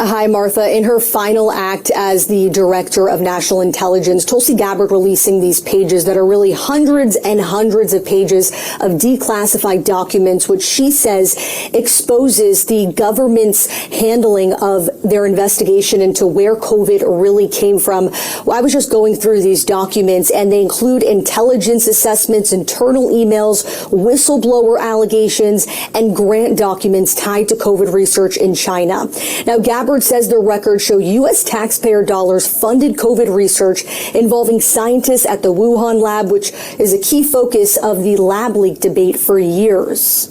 Hi, Martha. In her final act as the Director of National Intelligence, Tulsi Gabbard releasing these pages that are really hundreds and hundreds of pages of declassified documents, which she says exposes the government's handling of their investigation into where COVID really came from. Well, I was just going through these documents, and they include intelligence assessments, internal emails, whistleblower allegations, and grant documents tied to COVID research in China. Now, Gabbard says the records show U.S. taxpayer dollars funded COVID research involving scientists at the Wuhan lab, which is a key focus of the lab leak debate for years.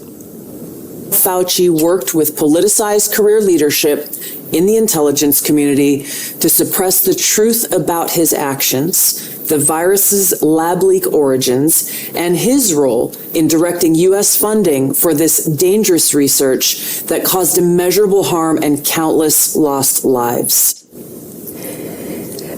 Fauci worked with politicized career leadership in the intelligence community to suppress the truth about his actions, the virus's lab leak origins, and his role in directing U.S. funding for this dangerous research that caused immeasurable harm and countless lost lives.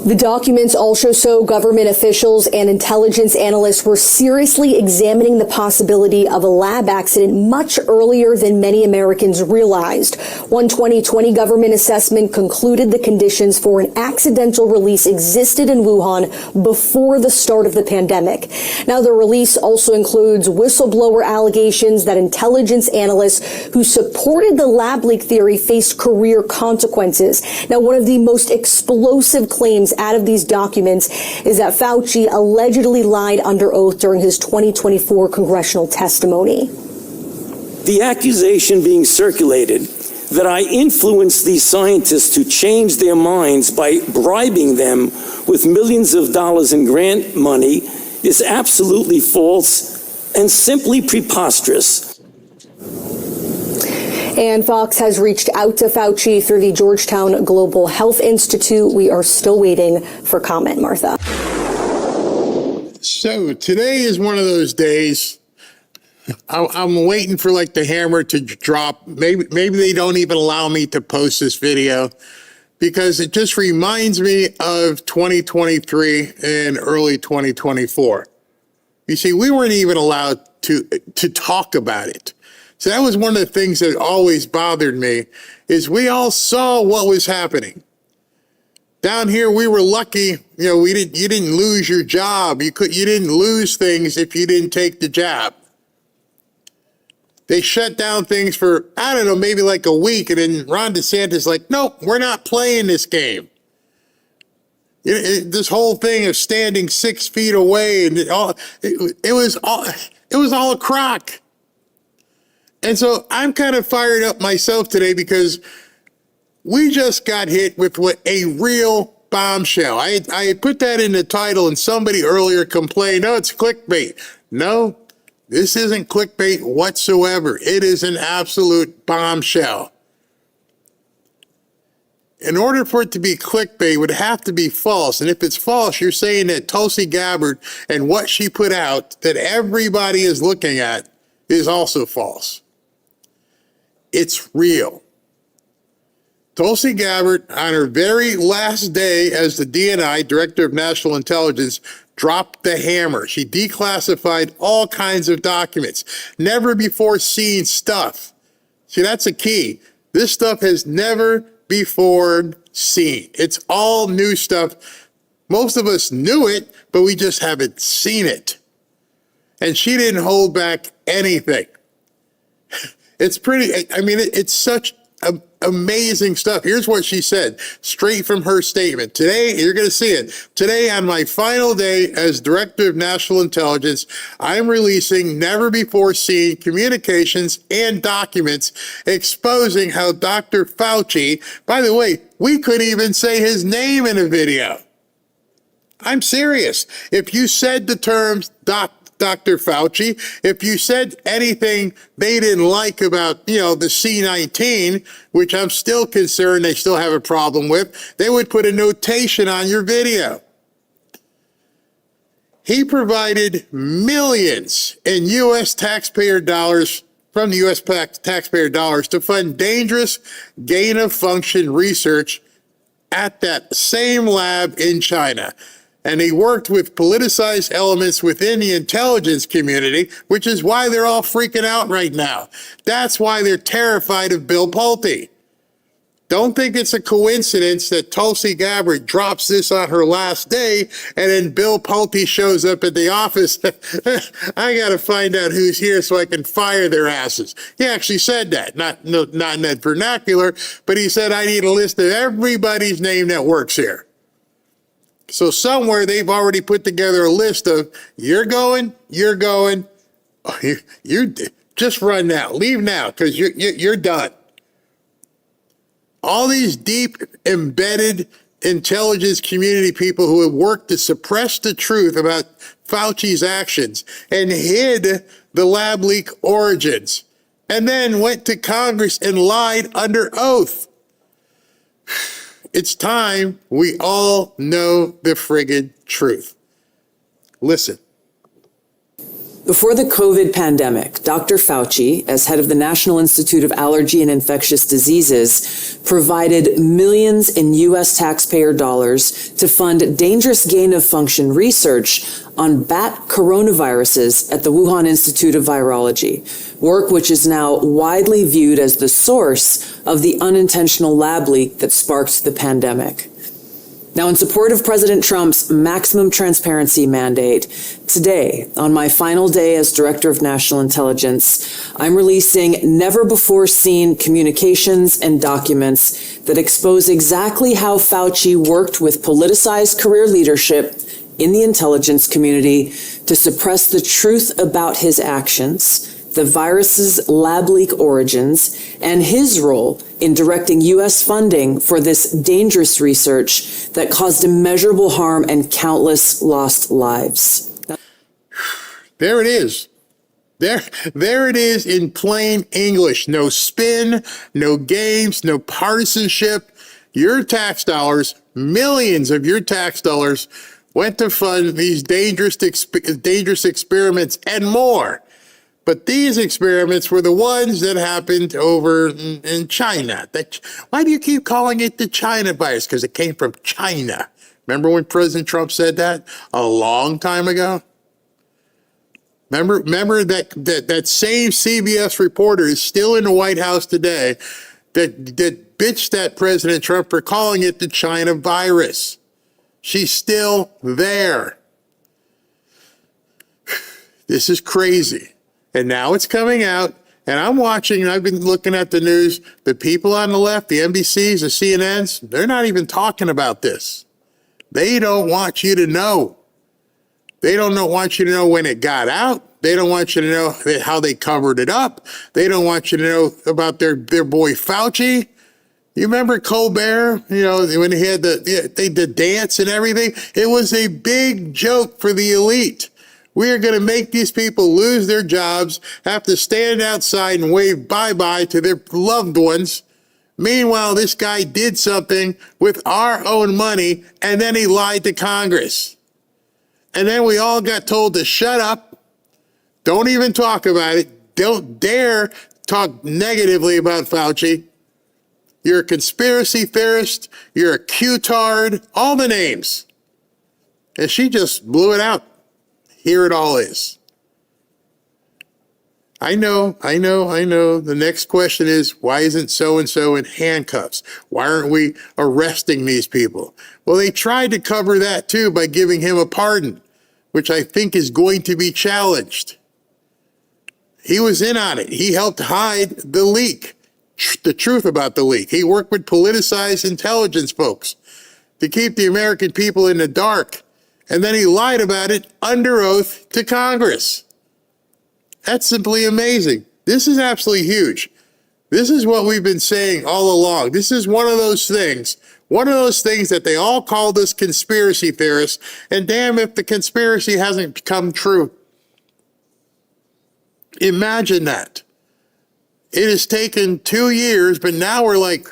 The documents also show government officials and intelligence analysts were seriously examining the possibility of a lab accident much earlier than many Americans realized. One 2020 government assessment concluded the conditions for an accidental release existed in Wuhan before the start of the pandemic. Now, the release also includes whistleblower allegations that intelligence analysts who supported the lab leak theory faced career consequences. Now, one of the most explosive claims out of these documents is that Fauci allegedly lied under oath during his 2024 congressional testimony. The accusation being circulated that I influenced these scientists to change their minds by bribing them with millions of dollars in grant money is absolutely false and simply preposterous. And Fox has reached out to Fauci through the Georgetown Global Health Institute. We are still waiting for comment, Martha. So today is one of those days. I'm waiting for like the hammer to drop. Maybe they don't even allow me to post this video because it just reminds me of 2023 and early 2024. You see, we weren't even allowed to talk about it. So that was one of the things that always bothered me, is we all saw what was happening. Down here, we were lucky, you didn't lose your job. You didn't lose things if you didn't take the jab. They shut down things for, I don't know, maybe like a week, and then Ron DeSantis like, nope, we're not playing this game. This whole thing of standing 6 feet away, and it was all a crock. And so I'm kind of fired up myself today because we just got hit with a real bombshell. I had put that in the title, and somebody earlier complained, oh, it's clickbait. No, this isn't clickbait whatsoever. It is an absolute bombshell. In order for it to be clickbait, it would have to be false. And if it's false, you're saying that Tulsi Gabbard and what she put out that everybody is looking at is also false. It's real. Tulsi Gabbard, on her very last day as the DNI, Director of National Intelligence, dropped the hammer. She declassified all kinds of documents, never before seen stuff. See, that's a key. This stuff has never before seen. It's all new stuff. Most of us knew it, but we just haven't seen it. And she didn't hold back anything. It's it's such amazing stuff. Here's what she said, straight from her statement. Today, you're going to see it. Today, on my final day as Director of National Intelligence, I'm releasing never before seen communications and documents exposing how Dr. Fauci, by the way, we couldn't even say his name in a video. I'm serious. If you said the terms Dr. Fauci, if you said anything they didn't like about, the C-19, which I'm still concerned they still have a problem with, they would put a notation on your video. He provided millions in U.S. taxpayer dollars from the U.S. taxpayer dollars to fund dangerous gain-of-function research at that same lab in China. And he worked with politicized elements within the intelligence community, which is why they're all freaking out right now. That's why they're terrified of Bill Pulte. Don't think it's a coincidence that Tulsi Gabbard drops this on her last day, and then Bill Pulte shows up at the office. I got to find out who's here so I can fire their asses. He actually said that, not in that vernacular, but he said, I need a list of everybody's name that works here. So somewhere they've already put together a list of, you're going, you just run now, leave now, because you're done. All these deep embedded intelligence community people who have worked to suppress the truth about Fauci's actions and hid the lab leak origins, and then went to Congress and lied under oath. It's time we all know the friggin' truth. Listen. Before the COVID pandemic, Dr. Fauci, as head of the National Institute of Allergy and Infectious Diseases, provided millions in U.S. taxpayer dollars to fund dangerous gain-of-function research on bat coronaviruses at the Wuhan Institute of Virology, work which is now widely viewed as the source of the unintentional lab leak that sparked the pandemic. Now, in support of President Trump's maximum transparency mandate, today, on my final day as Director of National Intelligence, I'm releasing never-before-seen communications and documents that expose exactly how Fauci worked with politicized career leadership in the intelligence community to suppress the truth about his actions, the virus's lab leak origins, and his role in directing U.S. funding for this dangerous research that caused immeasurable harm and countless lost lives. There it is. There it is in plain English. No spin, no games, no partisanship. Your tax dollars, millions of your tax dollars, went to fund these dangerous experiments and more. But these experiments were the ones that happened over in China. Why do you keep calling it the China virus? Because it came from China. Remember when President Trump said that a long time ago? Remember that same CBS reporter is still in the White House today that bitched at President Trump for calling it the China virus. She's still there. This is crazy. And now it's coming out, and I'm watching, and I've been looking at the news. The people on the left, the NBCs, the CNNs, they're not even talking about this. They don't want you to know. They don't want you to know when it got out. They don't want you to know how they covered it up. They don't want you to know about their boy Fauci. You remember Colbert, when he had the dance and everything? It was a big joke for the elite. We are going to make these people lose their jobs, have to stand outside and wave bye-bye to their loved ones. Meanwhile, this guy did something with our own money, and then he lied to Congress. And then we all got told to shut up. Don't even talk about it. Don't dare talk negatively about Fauci. You're a conspiracy theorist. You're a Q-tard. All the names. And she just blew it out. Here it all is. I know. The next question is, why isn't so-and-so in handcuffs? Why aren't we arresting these people? Well, they tried to cover that too by giving him a pardon, which I think is going to be challenged. He was in on it. He helped hide the leak, the truth about the leak. He worked with politicized intelligence folks to keep the American people in the dark. And then he lied about it under oath to Congress. That's simply amazing. This is absolutely huge. This is what we've been saying all along. This is one of those things that they all called us conspiracy theorists, and damn if the conspiracy hasn't come true. Imagine that. It has taken 2 years, but now we're like,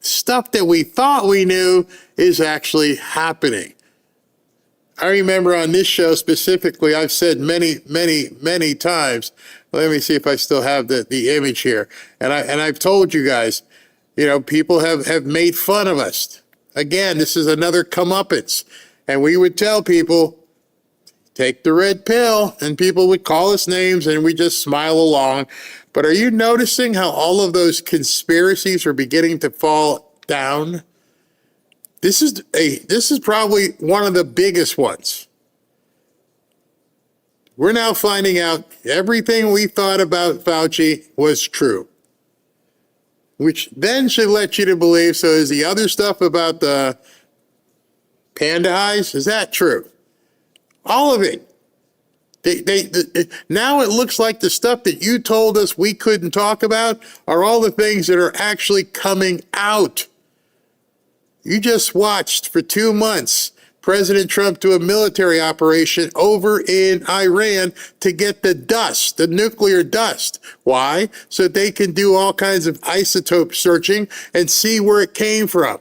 stuff that we thought we knew is actually happening. I remember on this show specifically, I've said many times, let me see if I still have the image here. And I've told you guys, people have made fun of us. Again, this is another comeuppance. And we would tell people, take the red pill, and people would call us names and we just smile along. But are you noticing how all of those conspiracies are beginning to fall down? This is probably one of the biggest ones. We're now finding out everything we thought about Fauci was true, which then should let you to believe, so is the other stuff about the panda eyes, is that true? All of it. Now it looks like the stuff that you told us we couldn't talk about are all the things that are actually coming out. You just watched for 2 months President Trump do a military operation over in Iran to get the dust, the nuclear dust. Why? So they can do all kinds of isotope searching and see where it came from.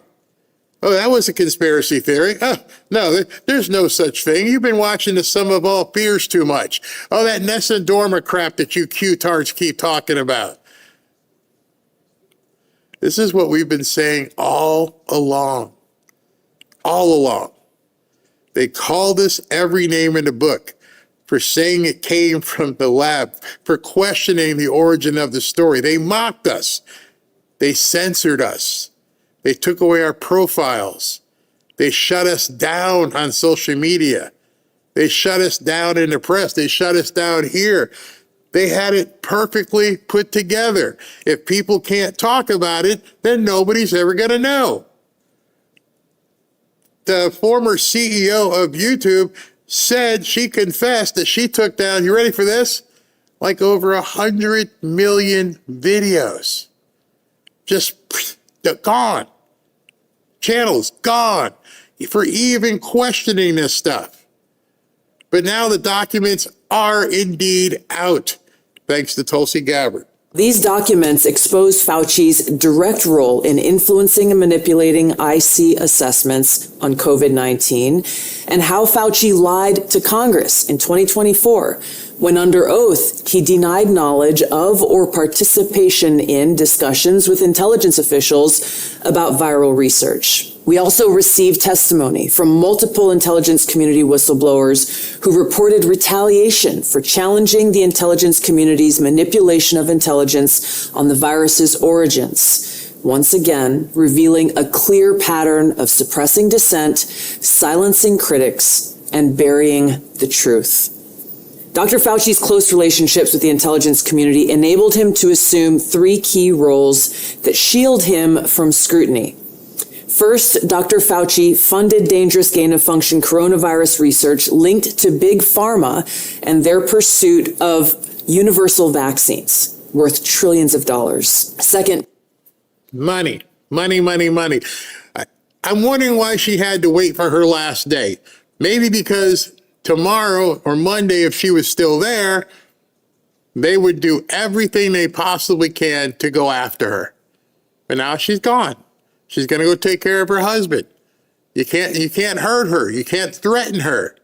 Oh, that was a conspiracy theory. Oh, no, there's no such thing. You've been watching the Sum of All Fears too much. Oh, that Nessa Dorma crap that you Q-tards keep talking about. This is what we've been saying all along. All along. They called us every name in the book for saying it came from the lab, for questioning the origin of the story. They mocked us. They censored us. They took away our profiles. They shut us down on social media. They shut us down in the press. They shut us down here. They had it perfectly put together. If people can't talk about it, then nobody's ever going to know. The former CEO of YouTube said, she confessed that she took down, you ready for this? Like over 100 million videos. Just gone. Channels gone for even questioning this stuff. But now the documents are indeed out, thanks to Tulsi Gabbard. These documents expose Fauci's direct role in influencing and manipulating IC assessments on COVID-19 and how Fauci lied to Congress in 2024 when under oath he denied knowledge of or participation in discussions with intelligence officials about viral research. We also received testimony from multiple intelligence community whistleblowers who reported retaliation for challenging the intelligence community's manipulation of intelligence on the virus's origins, once again revealing a clear pattern of suppressing dissent, silencing critics, and burying the truth. Dr. Fauci's close relationships with the intelligence community enabled him to assume 3 key roles that shield him from scrutiny. First, Dr. Fauci funded dangerous gain-of-function coronavirus research linked to Big Pharma and their pursuit of universal vaccines worth trillions of dollars. Second, Money. I'm wondering why she had to wait for her last day. Maybe because tomorrow or Monday, if she was still there, they would do everything they possibly can to go after her. But now she's gone. She's going to go take care of her husband. You can't hurt her. You can't threaten her.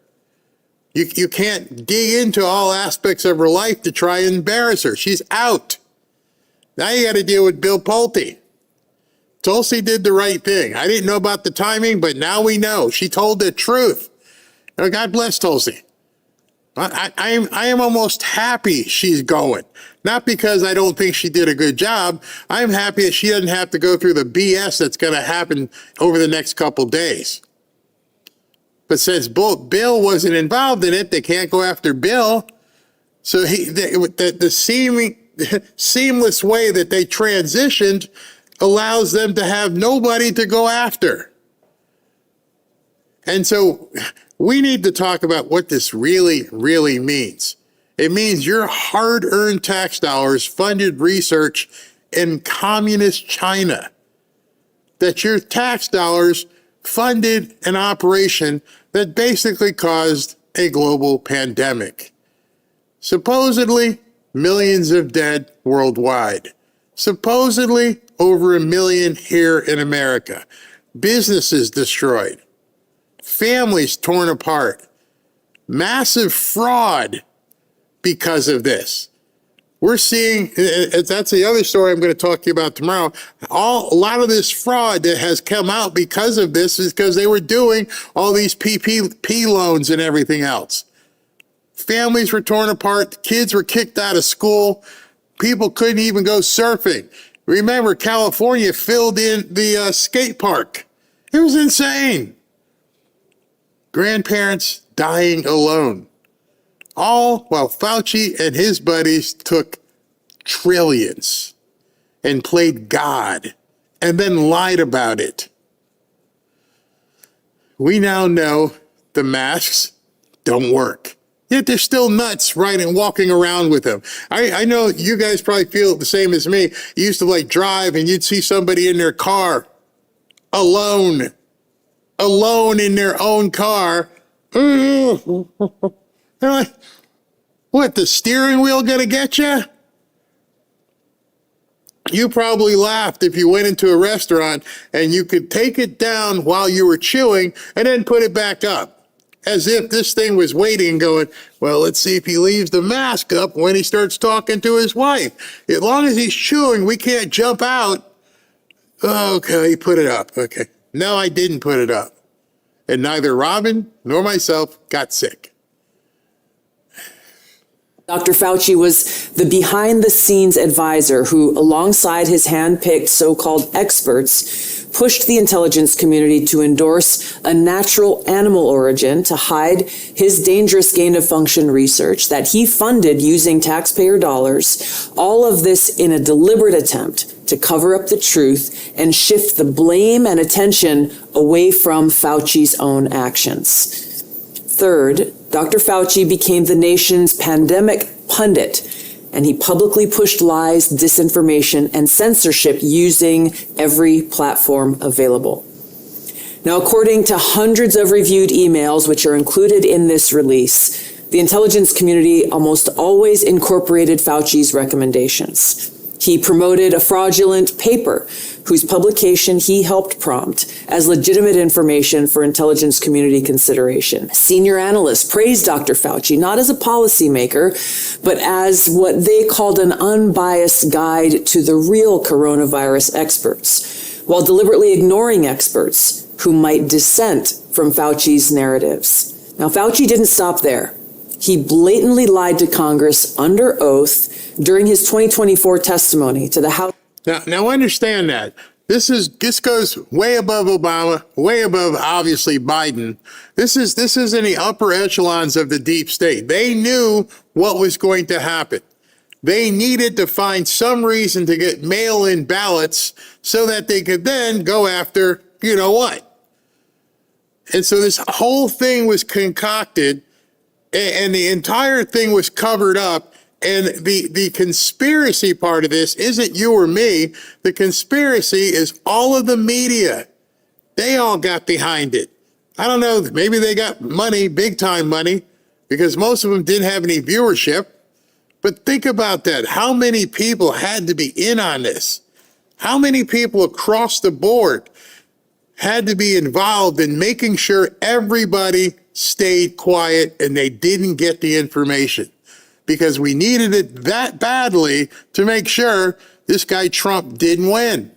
You can't dig into all aspects of her life to try and embarrass her. She's out. Now you got to deal with Bill Pulte. Tulsi did the right thing. I didn't know about the timing, but now we know. She told the truth. God bless Tulsi. I am almost happy she's going. Not because I don't think she did a good job. I'm happy that she doesn't have to go through the BS that's going to happen over the next couple days. But since Bill wasn't involved in it, they can't go after Bill. So the seamless way that they transitioned allows them to have nobody to go after. And so we need to talk about what this really, really means. It means your hard-earned tax dollars funded research in communist China. That your tax dollars funded an operation that basically caused a global pandemic. Supposedly, millions of dead worldwide. Supposedly, over 1 million here in America. Businesses destroyed. Families torn apart. Massive fraud because of this. We're seeing, that's the other story I'm going to talk to you about tomorrow. A lot of this fraud that has come out because of this is because they were doing all these PPP loans and everything else. Families were torn apart. Kids were kicked out of school. people couldn't even go surfing. Remember, California filled in the skate park. It was insane. Grandparents dying alone. All while Fauci and his buddies took trillions and played God and then lied about it. We now know the masks don't work. Yet they're still nuts, right, and walking around with them. I know you guys probably feel the same as me. You used to like drive and you'd see somebody in their car alone in their own car. They're like, what, the steering wheel gonna get you? You probably laughed if you went into a restaurant and you could take it down while you were chewing and then put it back up. As if this thing was waiting and going, well, let's see if he leaves the mask up when he starts talking to his wife. As long as he's chewing, we can't jump out. Okay, put it up. Okay. No, I didn't put it up. And neither Robin nor myself got sick. Dr. Fauci was the behind-the-scenes advisor who, alongside his hand-picked so-called experts, pushed the intelligence community to endorse a natural animal origin to hide his dangerous gain-of-function research that he funded using taxpayer dollars, all of this in a deliberate attempt to cover up the truth and shift the blame and attention away from Fauci's own actions. Third, Dr. Fauci became the nation's pandemic pundit, and he publicly pushed lies, disinformation, and censorship using every platform available. Now, according to hundreds of reviewed emails, which are included in this release, the intelligence community almost always incorporated Fauci's recommendations. He promoted a fraudulent paper whose publication he helped prompt as legitimate information for intelligence community consideration. Senior analysts praised Dr. Fauci not as a policymaker, but as what they called an unbiased guide to the real coronavirus experts, while deliberately ignoring experts who might dissent from Fauci's narratives. Now, Fauci didn't stop there. He blatantly lied to Congress under oath during his 2024 testimony to the House. Now understand that. This goes way above Obama, way above, obviously, Biden. This is in the upper echelons of the deep state. They knew what was going to happen. They needed to find some reason to get mail-in ballots so that they could then go after, you know what. And so this whole thing was concocted, and the entire thing was covered up. And the conspiracy part of this isn't you or me. The conspiracy is all of the media. They all got behind it. I don't know, maybe they got money, big time money, because most of them didn't have any viewership. But think about that. How many people had to be in on this? How many people across the board had to be involved in making sure everybody stayed quiet and they didn't get the information? Because we needed it that badly to make sure this guy Trump didn't win.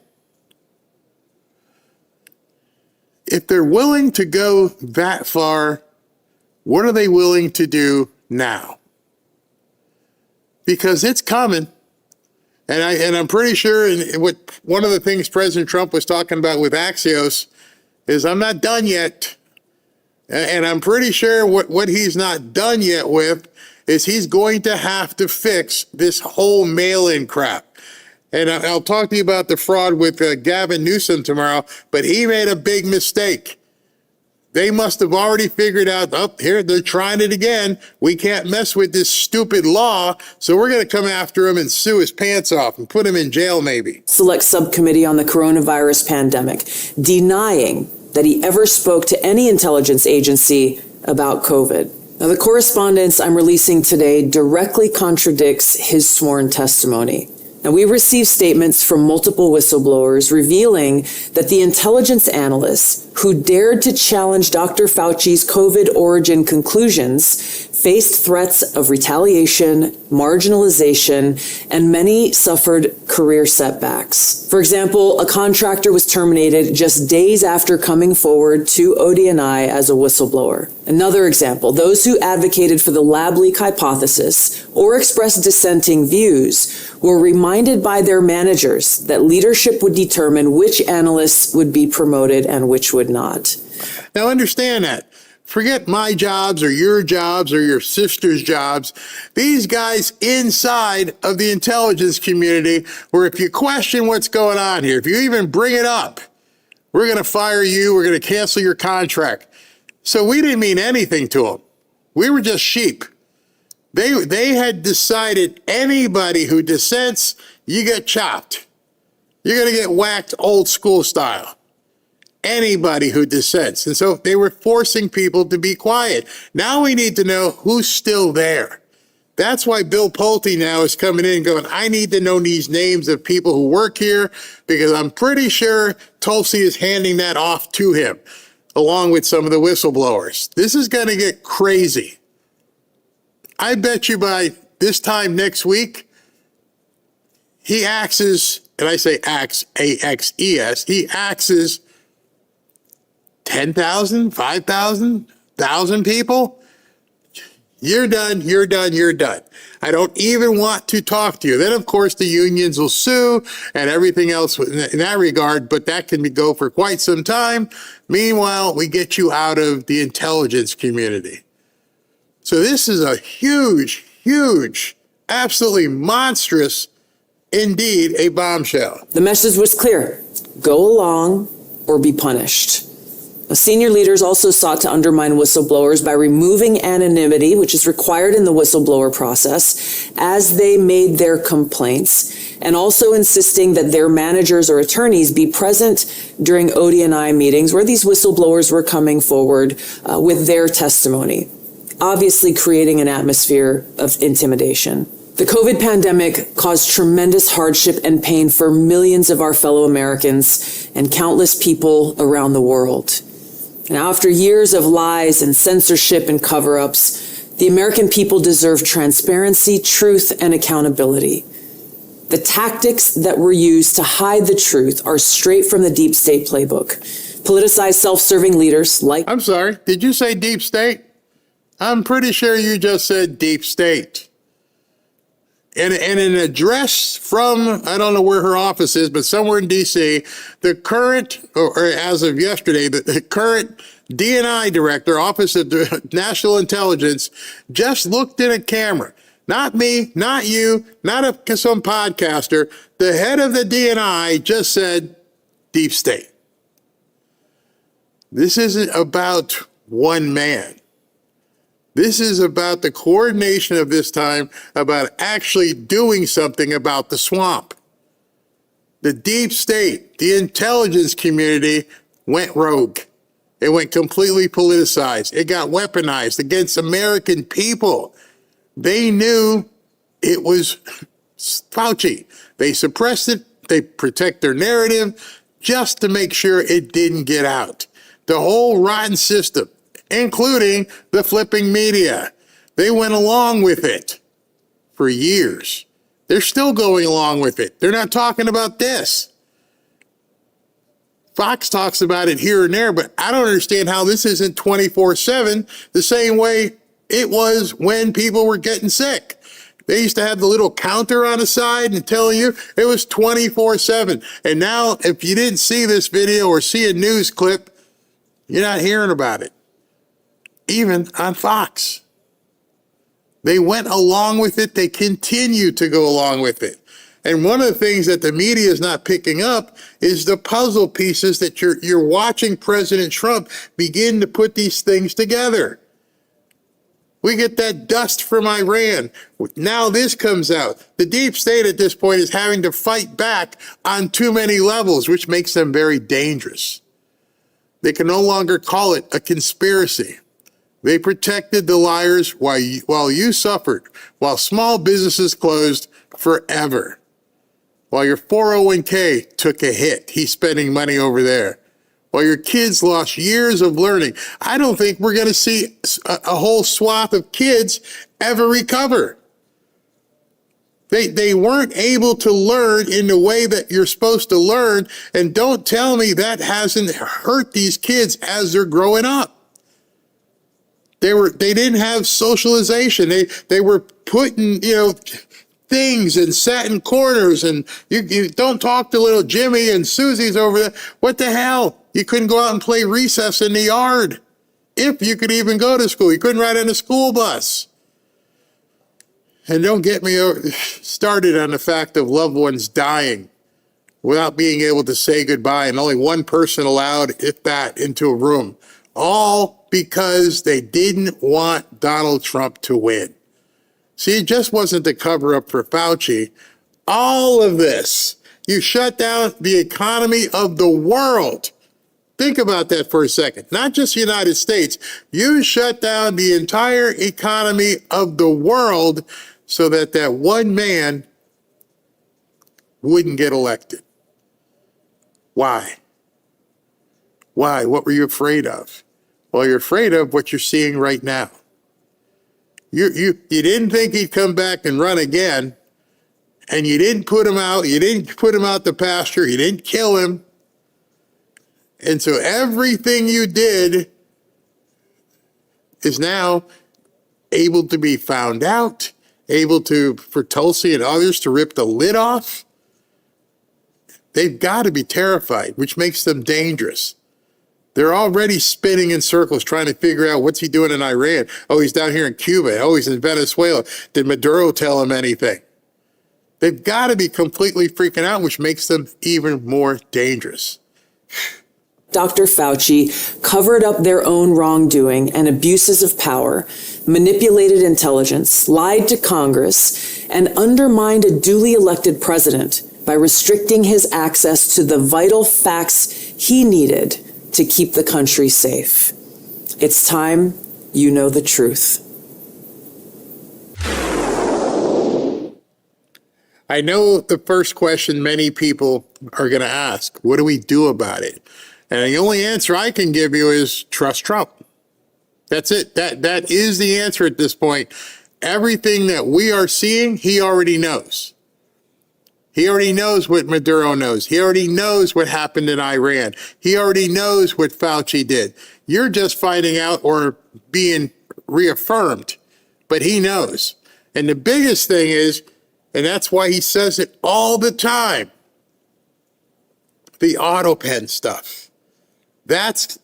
If they're willing to go that far, what are they willing to do now? Because it's coming. And I'm pretty sure what one of the things President Trump was talking about with Axios is, I'm not done yet. And I'm pretty sure what he's not done yet with is he's going to have to fix this whole mail-in crap. And I'll talk to you about the fraud with Gavin Newsom tomorrow, but he made a big mistake. They must have already figured out, oh, here, they're trying it again. We can't mess with this stupid law, so we're going to come after him and sue his pants off and put him in jail maybe. Select subcommittee on the coronavirus pandemic, denying that he ever spoke to any intelligence agency about COVID. Now, the correspondence I'm releasing today directly contradicts his sworn testimony. Now, we received statements from multiple whistleblowers revealing that the intelligence analysts who dared to challenge Dr. Fauci's COVID origin conclusions faced threats of retaliation, marginalization, and many suffered career setbacks. For example, a contractor was terminated just days after coming forward to ODNI as a whistleblower. Another example, those who advocated for the lab leak hypothesis or expressed dissenting views were reminded by their managers that leadership would determine which analysts would be promoted and which would not. Now understand that. Forget my jobs or your sister's jobs. These guys inside of the intelligence community, where if you question what's going on here, if you even bring it up, we're going to fire you, we're going to cancel your contract. So we didn't mean anything to them. We were just sheep. They had decided anybody who dissents, you get chopped. You're going to get whacked old school style. Anybody who dissents. And so they were forcing people to be quiet. Now we need to know who's still there. That's why Bill Pulte now is coming in and going, I need to know these names of people who work here, because I'm pretty sure Tulsi is handing that off to him, along with some of the whistleblowers. This is going to get crazy. I bet you by this time next week, he axes, and I say axe, A-X-E-S, he axes 10,000, 5,000, 1,000 people. You're done, you're done, you're done. I don't even want to talk to you. Then, of course, the unions will sue and everything else in that regard, but that can go for quite some time. Meanwhile, we get you out of the intelligence community. So this is a huge, huge, absolutely monstrous, indeed, a bombshell. The message was clear: go along or be punished. Senior leaders also sought to undermine whistleblowers by removing anonymity, which is required in the whistleblower process, as they made their complaints, and also insisting that their managers or attorneys be present during ODNI meetings where these whistleblowers were coming forward with their testimony, obviously creating an atmosphere of intimidation. The COVID pandemic caused tremendous hardship and pain for millions of our fellow Americans and countless people around the world. And after years of lies and censorship and cover-ups, the American people deserve transparency, truth, and accountability. The tactics that were used to hide the truth are straight from the deep state playbook. Politicized, self-serving leaders like... I'm sorry, did you say deep state? I'm pretty sure you just said deep state. And an address from, I don't know where her office is, but somewhere in D.C., the current, or as of yesterday, the current DNI director, Office of National Intelligence, just looked in a camera. Not me, not you, not some podcaster. The head of the DNI just said, deep state. This isn't about one man. This is about the coordination of this time, about actually doing something about the swamp. The deep state, the intelligence community went rogue. It went completely politicized. It got weaponized against American people. They knew it was Fauci. They suppressed it. They protect their narrative just to make sure it didn't get out. The whole rotten system, including the flipping media. They went along with it for years. They're still going along with it. They're not talking about this. Fox talks about it here and there, but I don't understand how this isn't 24/7, the same way it was when people were getting sick. They used to have the little counter on the side and telling you it was 24/7. And now, if you didn't see this video or see a news clip, you're not hearing about it. Even on Fox. They went along with it. They continue to go along with it. And one of the things that the media is not picking up is the puzzle pieces that you're watching President Trump begin to put these things together. We get that dust from Iran. Now this comes out. The deep state at this point is having to fight back on too many levels, which makes them very dangerous. They can no longer call it a conspiracy. They protected the liars while you suffered, while small businesses closed forever, while your 401k took a hit. He's spending money over there. while your kids lost years of learning. I don't think we're going to see a whole swath of kids ever recover. They weren't able to learn in the way that you're supposed to learn, and don't tell me that hasn't hurt these kids as they're growing up. They didn't have socialization. They were put in, things and sat in corners, and you don't talk to little Jimmy and Susie's over there. What the hell? You couldn't go out and play recess in the yard. If you could even go to school, you couldn't ride on a school bus. And don't get me started on the fact of loved ones dying without being able to say goodbye, and only one person allowed, if that, into a room. All because they didn't want Donald Trump to win. See, it just wasn't the cover-up for Fauci. All of this, you shut down the economy of the world. Think about that for a second. Not just the United States. You shut down the entire economy of the world so that one man wouldn't get elected. Why? Why? What were you afraid of? Well, you're afraid of what you're seeing right now. You didn't think he'd come back and run again, and you didn't put him out. You didn't put him out the pasture. You didn't kill him. And so everything you did is now able to be found out, for Tulsi and others to rip the lid off. They've got to be terrified, which makes them dangerous. They're already spinning in circles trying to figure out what's he doing in Iran. Oh, he's down here in Cuba. Oh, he's in Venezuela. Did Maduro tell him anything? They've got to be completely freaking out, which makes them even more dangerous. Dr. Fauci covered up their own wrongdoing and abuses of power, manipulated intelligence, lied to Congress, and undermined a duly elected president by restricting his access to the vital facts he needed to keep the country safe. It's time you know the truth. I know the first question many people are going to ask, what do we do about it? And the only answer I can give you is trust Trump. That's it. That is the answer at this point. Everything that we are seeing, he already knows. He already knows what Maduro knows. He already knows what happened in Iran. He already knows what Fauci did. You're just finding out or being reaffirmed, but he knows. And the biggest thing is, and that's why he says it all the time, the auto pen stuff. That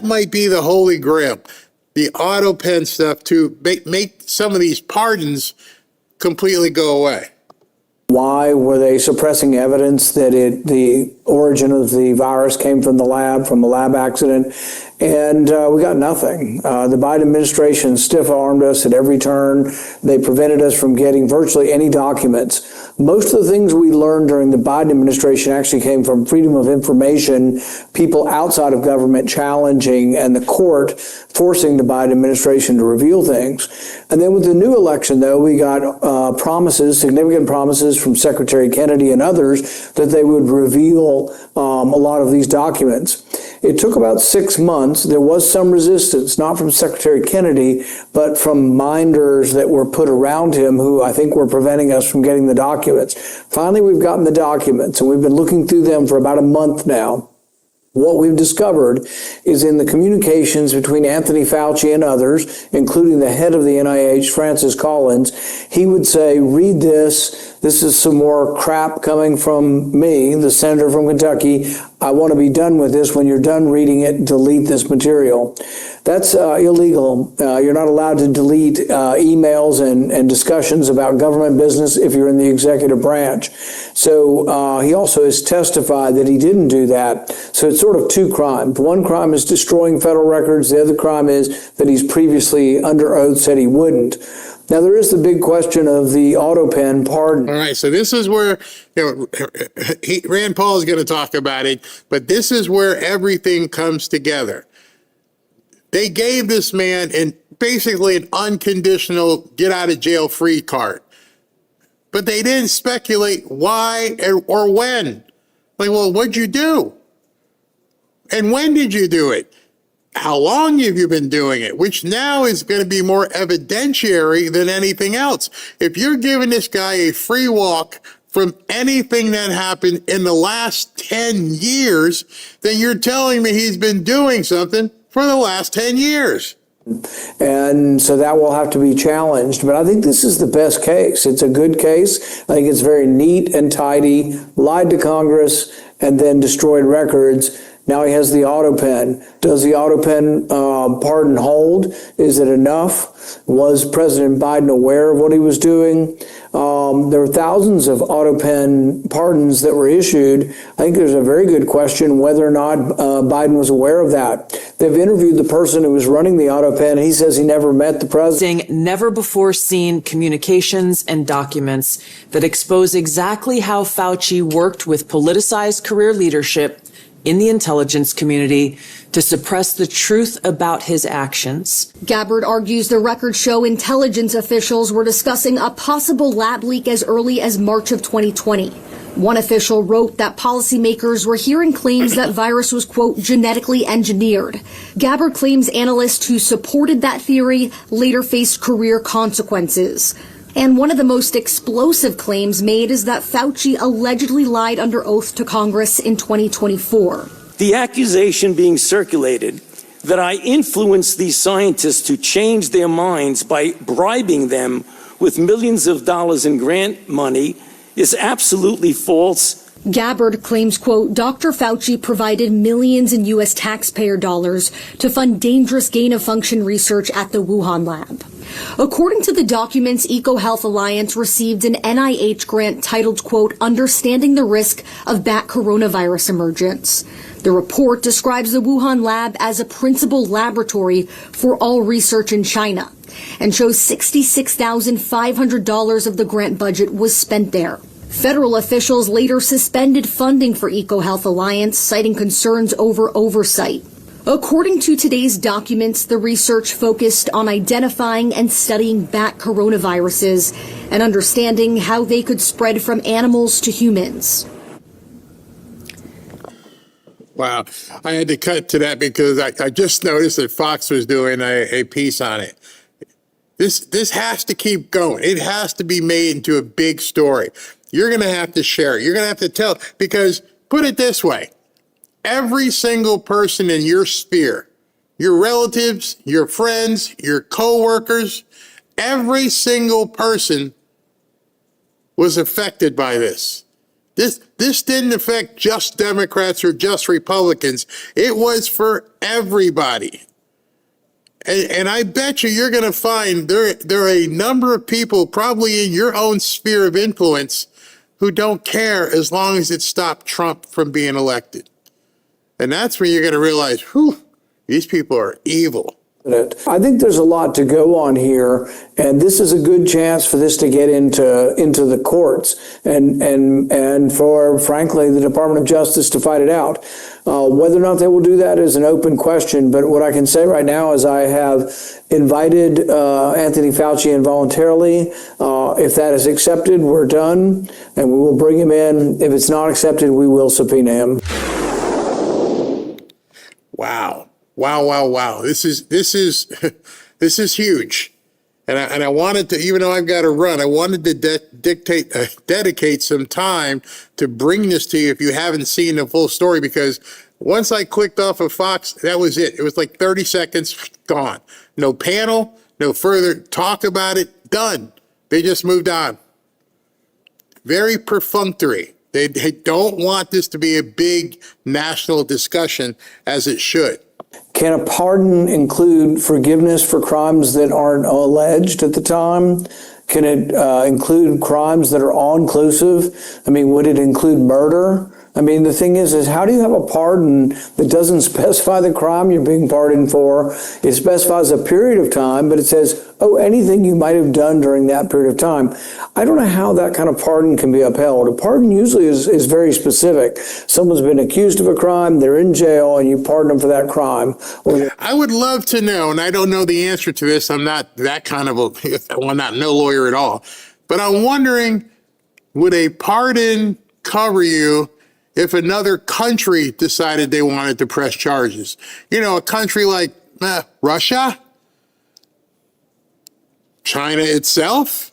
might be the holy grail. The auto pen stuff to make some of these pardons completely go away. Why were they suppressing evidence that the origin of the virus came from the lab, from a lab accident? And we got nothing. The Biden administration stiff-armed us at every turn. They prevented us from getting virtually any documents. Most of the things we learned during the Biden administration actually came from freedom of information, people outside of government challenging, and the court forcing the Biden administration to reveal things. And then with the new election, though, we got promises, significant promises from Secretary Kennedy and others that they would reveal a lot of these documents. It took about 6 months. There was some resistance, not from Secretary Kennedy, but from minders that were put around him who I think were preventing us from getting the documents. Finally, we've gotten the documents, and we've been looking through them for about a month now. What we've discovered is in the communications between Anthony Fauci and others, including the head of the NIH, Francis Collins, he would say, read this. This is some more crap coming from me, the senator from Kentucky. I want to be done with this. When you're done reading it, delete this material. That's illegal. You're not allowed to delete emails and discussions about government business if you're in the executive branch. So he also has testified that he didn't do that. So it's sort of two crimes. One crime is destroying federal records. The other crime is that he's previously under oath said he wouldn't. Now, there is the big question of the auto pen pardon. All right, so this is where Rand Paul is going to talk about it, but this is where everything comes together. They gave this man basically an unconditional get-out-of-jail-free card, but they didn't speculate why or when. Like, well, what'd you do? And when did you do it? How long have you been doing it? Which now is going to be more evidentiary than anything else. If you're giving this guy a free walk from anything that happened in the last 10 years, then you're telling me he's been doing something for the last 10 years. And so that will have to be challenged. But I think this is the best case. It's a good case. I think it's very neat and tidy, lied to Congress, and then destroyed records. Now he has the auto pen. Does the auto pen pardon hold? Is it enough? Was President Biden aware of what he was doing? There were thousands of auto pen pardons that were issued. I think there's a very good question whether or not Biden was aware of that. They've interviewed the person who was running the auto pen. He says he never met the president. Never before seen communications and documents that expose exactly how Fauci worked with politicized career leadership in the intelligence community to suppress the truth about his actions. Gabbard argues the records show intelligence officials were discussing a possible lab leak as early as March of 2020. One official wrote that policymakers were hearing claims that virus was, quote, genetically engineered. Gabbard claims analysts who supported that theory later faced career consequences. And one of the most explosive claims made is that Fauci allegedly lied under oath to Congress in 2024. The accusation being circulated that I influenced these scientists to change their minds by bribing them with millions of dollars in grant money is absolutely false. Gabbard claims, quote, Dr. Fauci provided millions in U.S. taxpayer dollars to fund dangerous gain-of-function research at the Wuhan lab. According to the documents, EcoHealth Alliance received an NIH grant titled, quote, Understanding the Risk of Bat Coronavirus Emergence. The report describes the Wuhan lab as a principal laboratory for all research in China and shows $66,500 of the grant budget was spent there. Federal officials later suspended funding for EcoHealth Alliance, citing concerns over oversight. According to today's documents, the research focused on identifying and studying bat coronaviruses and understanding how they could spread from animals to humans. Wow. I had to cut to that because I just noticed that Fox was doing a piece on it. This has to keep going. It has to be made into a big story. You're going to have to share it. You're going to have to tell, because put it this way, every single person in your sphere, your relatives, your friends, your coworkers, every single person was affected by this. This didn't affect just Democrats or just Republicans. It was for everybody. And I bet you're going to find there are a number of people probably in your own sphere of influence who don't care as long as it stopped Trump from being elected. And that's when you're going to realize, whew, these people are evil. I think there's a lot to go on here, and this is a good chance for this to get into the courts and for, frankly, the Department of Justice to fight it out. Whether or not they will do that is an open question, but what I can say right now is I have invited Anthony Fauci involuntarily. If that is accepted, we're done, and we will bring him in. If it's not accepted, we will subpoena him. Wow. Wow. This is huge. And I wanted to, even though I've got to run, I wanted to dedicate some time to bring this to you if you haven't seen the full story, because once I clicked off of Fox, that was it. It was like 30 seconds, gone. No panel, no further talk about it, done. They just moved on. Very perfunctory. They don't want this to be a big national discussion as it should. Can a pardon include forgiveness for crimes that aren't alleged at the time? Can it include crimes that are all-inclusive? I mean, would it include murder? I mean, the thing is how do you have a pardon that doesn't specify the crime you're being pardoned for? It specifies a period of time, but it says, oh, anything you might have done during that period of time. I don't know how that kind of pardon can be upheld. A pardon usually is very specific. Someone's been accused of a crime, they're in jail, and you pardon them for that crime. I would love to know, and I don't know the answer to this. I'm not that kind of no lawyer at all. But I'm wondering, would a pardon cover you if another country decided they wanted to press charges? You know, a country like Russia, China itself.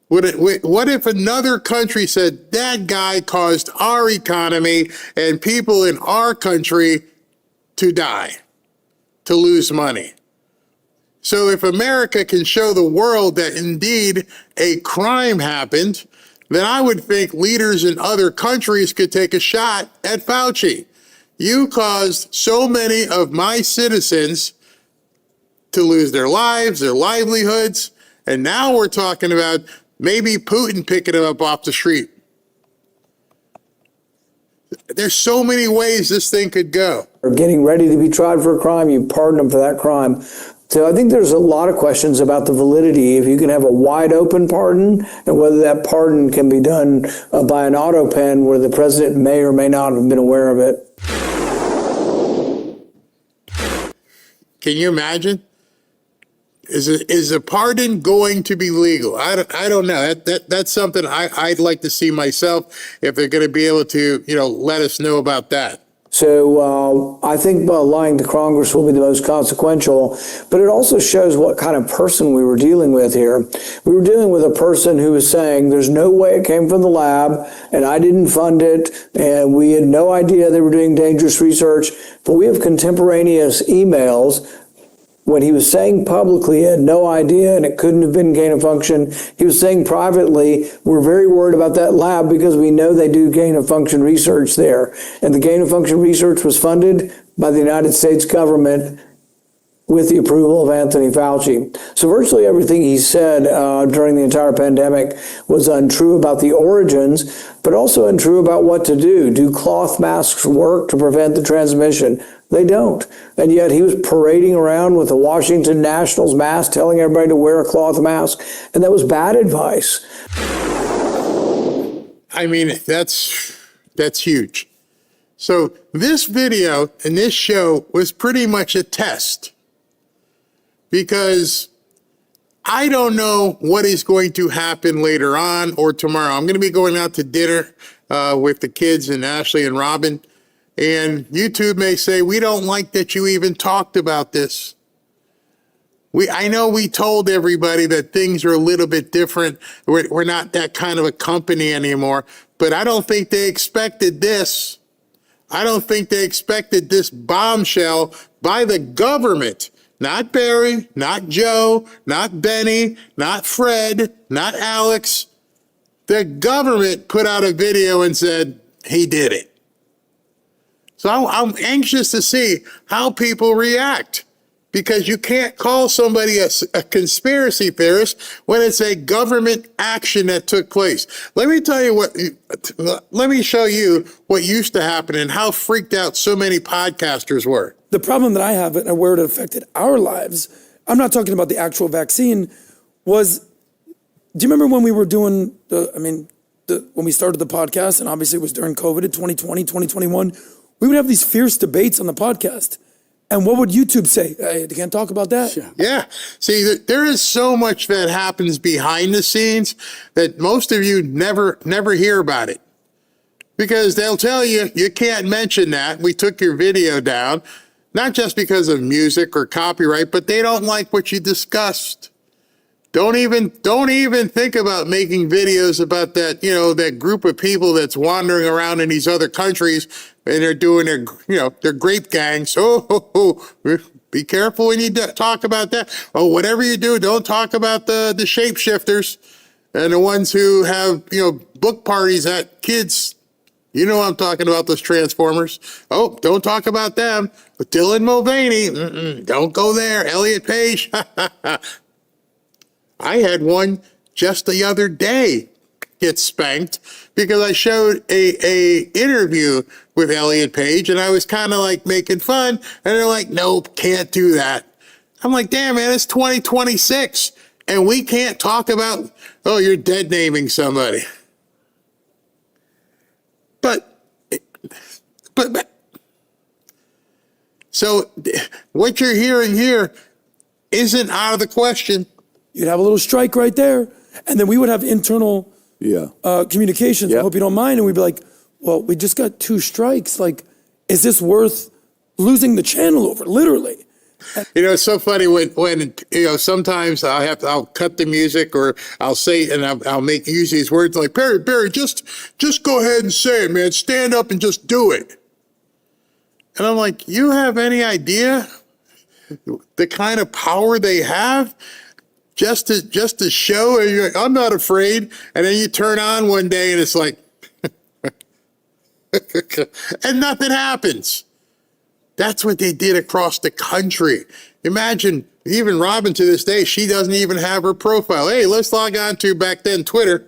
What if another country said that guy caused our economy and people in our country to die, to lose money? So if America can show the world that indeed a crime happened, then I would think leaders in other countries could take a shot at Fauci. You caused so many of my citizens to lose their lives, their livelihoods, and now we're talking about maybe Putin picking him up off the street. There's so many ways this thing could go. Or getting ready to be tried for a crime, you pardon them for that crime. So I think there's a lot of questions about the validity, if you can have a wide open pardon, and whether that pardon can be done by an auto pen where the president may or may not have been aware of it. Can you imagine? Is a pardon going to be legal? I don't know. That's something I'd like to see myself, if they're going to be able to, let us know about that. So I think lying to Congress will be the most consequential, but it also shows what kind of person we were dealing with here. We were dealing with a person who was saying there's no way it came from the lab, and I didn't fund it, and we had no idea they were doing dangerous research. But we have contemporaneous emails when he was saying publicly he had no idea and it couldn't have been gain of function. He was saying privately, we're very worried about that lab because we know they do gain of function research there. And the gain of function research was funded by the United States government with the approval of Anthony Fauci. So virtually everything he said during the entire pandemic was untrue about the origins, but also untrue about what to do. Do cloth masks work to prevent the transmission? They don't. And yet he was parading around with a Washington Nationals mask, telling everybody to wear a cloth mask. And that was bad advice. I mean, that's huge. So this video and this show was pretty much a test, because I don't know what is going to happen later on or tomorrow. I'm going to be going out to dinner with the kids and Ashley and Robin. And YouTube may say, we don't like that you even talked about this. I know we told everybody that things are a little bit different. We're not that kind of a company anymore. But I don't think they expected this. I don't think they expected this bombshell by the government. Not Barry, not Joe, not Benny, not Fred, not Alex. The government put out a video and said, he did it. So I'm anxious to see how people react, because you can't call somebody a conspiracy theorist when it's a government action that took place. Let me tell you let me show you what used to happen and how freaked out so many podcasters were. The problem that I have and where it affected our lives, I'm not talking about the actual vaccine, was, do you remember when we were doing when we started the podcast, and obviously it was during COVID in 2020, 2021, we would have these fierce debates on the podcast. And what would YouTube say? Hey, they can't talk about that. Yeah. See, there is so much that happens behind the scenes that most of you never hear about it. Because they'll tell you, you can't mention that. We took your video down, not just because of music or copyright, but they don't like what you discussed. Don't even think about making videos about that, that group of people that's wandering around in these other countries and they're doing their grape gangs. Be careful when you talk about that. Oh, whatever you do, don't talk about the shapeshifters and the ones who have, book parties at kids. You know I'm talking about those Transformers. Oh, don't talk about them. But Dylan Mulvaney, don't go there. Elliot Page. I had one just the other day get spanked because I showed a interview with Elliot Page and I was kind of like making fun, and they're like, nope, can't do that. I'm like, damn, man, it's 2026 and we can't talk about, oh, you're dead naming somebody. But so what you're hearing here isn't out of the question. You'd have a little strike right there. And then we would have internal communications. I hope you don't mind. And we'd be like, well, we just got 2 strikes. Like, is this worth losing the channel over? Literally. You know, it's so funny when you know, sometimes I'll cut the music, or I'll say, and I'll use these words like, Barry, just go ahead and say it, man. Stand up and just do it. And I'm like, you have any idea the kind of power they have just to show? And you're like, I'm not afraid. And then you turn on one day and it's like, and nothing happens. That's what they did across the country. Imagine, even Robin to this day, she doesn't even have her profile. Hey, let's log on to, back then, Twitter.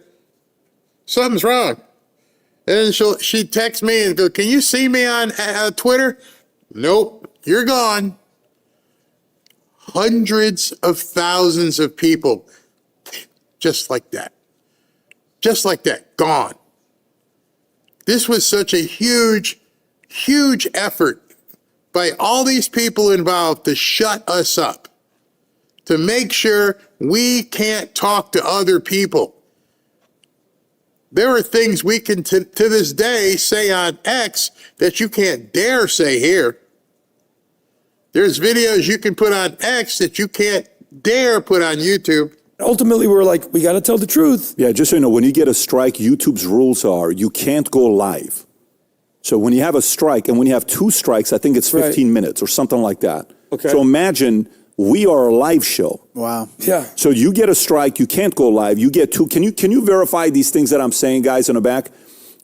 Something's wrong. And then she'd text me and go, can you see me on Twitter? Nope, you're gone. Hundreds of thousands of people, just like that. Just like that, gone. This was such a huge, huge effort by all these people involved to shut us up, to make sure we can't talk to other people. There are things we can, to this day, say on X that you can't dare say here. There's videos you can put on X that you can't dare put on YouTube. Ultimately, we're like, we got to tell the truth. Yeah, just so you know, when you get a strike, YouTube's rules are you can't go live. So when you have a strike, and when you have 2 strikes, I think it's 15 minutes or something like that. Okay. So imagine we are a live show. Wow. Yeah. So you get a strike, you can't go live. You get 2. Can you verify these things that I'm saying, guys, in the back?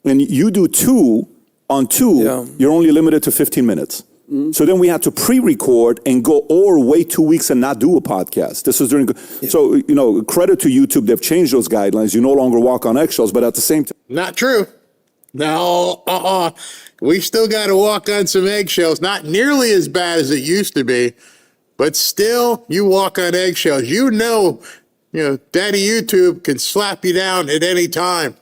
When you do 2 on 2, you're only limited to 15 minutes. Mm-hmm. So then we had to pre-record and go or wait 2 weeks and not do a podcast. This was during. So, you know, credit to YouTube. They've changed those guidelines. You no longer walk on eggshells, but at the same time. Not true. No, we still got to walk on some eggshells. Not nearly as bad as it used to be, but still, you walk on eggshells. You know, Daddy YouTube can slap you down at any time.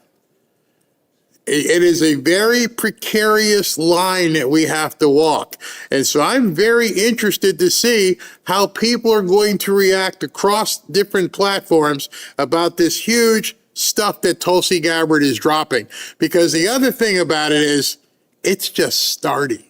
It is a very precarious line that we have to walk. And so I'm very interested to see how people are going to react across different platforms about this huge stuff that Tulsi Gabbard is dropping. Because the other thing about it is, it's just starting.